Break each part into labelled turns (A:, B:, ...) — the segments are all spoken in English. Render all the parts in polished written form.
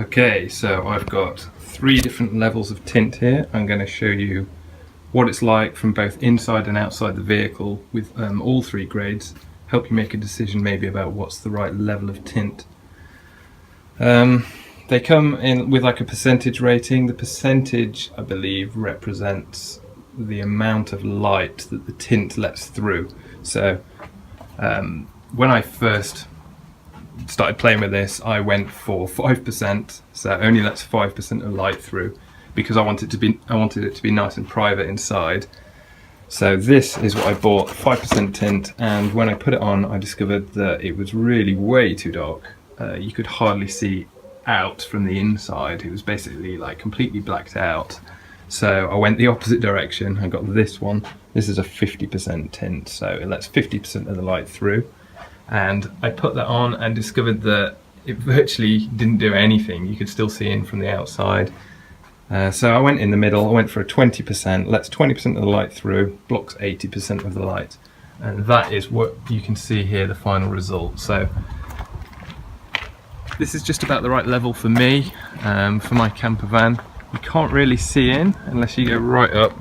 A: Okay, so I've got 3 different levels of tint here. I'm going to show you what it's like from both inside and outside the vehicle with all 3 grades. Help you make a decision maybe about what's the right level of tint. They come in with like a percentage rating. The percentage, I believe, represents the amount of light that the tint lets through. So when I first started playing with this, I went for 5%, so it only lets 5% of light through, because I wanted it to be nice and private inside. So this is what I bought, 5% tint, and when I put it on, I discovered that it was really way too dark. You could hardly see out from the inside. It was basically like completely blacked out. So I went the opposite direction. I got this one. This is a 50% tint, so it lets 50% of the light through. And I put that on and discovered that it virtually didn't do anything. You could still see in from the outside. So I went in the middle. I went for a 20%, lets 20% of the light through, blocks 80% of the light. And that is what you can see here, the final result. So this is just about the right level for me, for my camper van. You can't really see in unless you go right up.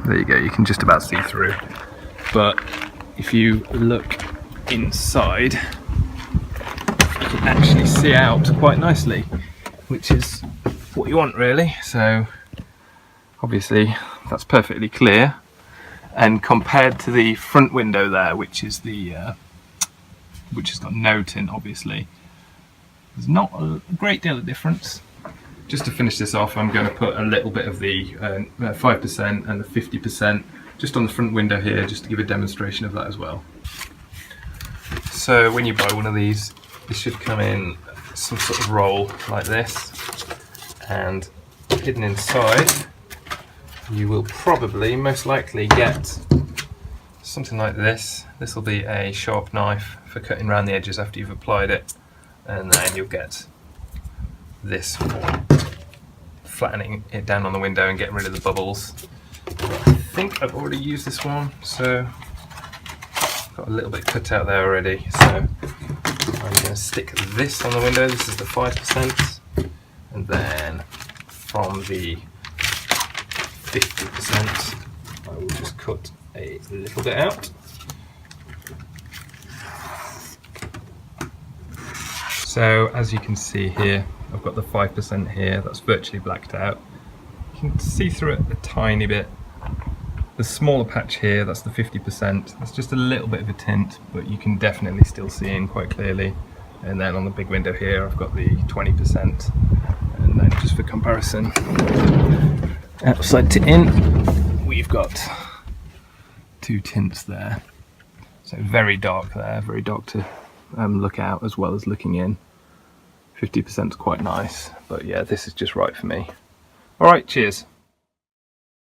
A: There you go, you can just about see through. But if you look inside, you can actually see out quite nicely, which is what you want really. So obviously that's perfectly clear, and compared to the front window there, which is the which has got no tint, obviously there's not a great deal of difference. Just to finish this off, I'm going to put a little bit of the 5% and the 50% just on the front window here, just to give a demonstration of that as well. So when you buy one of these, this should come in some sort of roll like this, and hidden inside you will probably most likely get something like this. This will be a sharp knife for cutting around the edges after you've applied it, and then you'll get this for flattening it down on the window and getting rid of the bubbles. I think I've already used this one, so got a little bit cut out there already. So I'm going to stick this on the window. This is the 5%, and then from the 50% I will just cut a little bit out. So as you can see here, I've got the 5% here, that's virtually blacked out. You can see through it a tiny bit. The smaller patch here, that's the 50%. That's just a little bit of a tint, but you can definitely still see in quite clearly. And then on the big window here, I've got the 20%. And then just for comparison, outside to in, we've got 2 tints there. So very dark there, very dark to look out as well as looking in. 50% is quite nice, but yeah, this is just right for me. All right, cheers.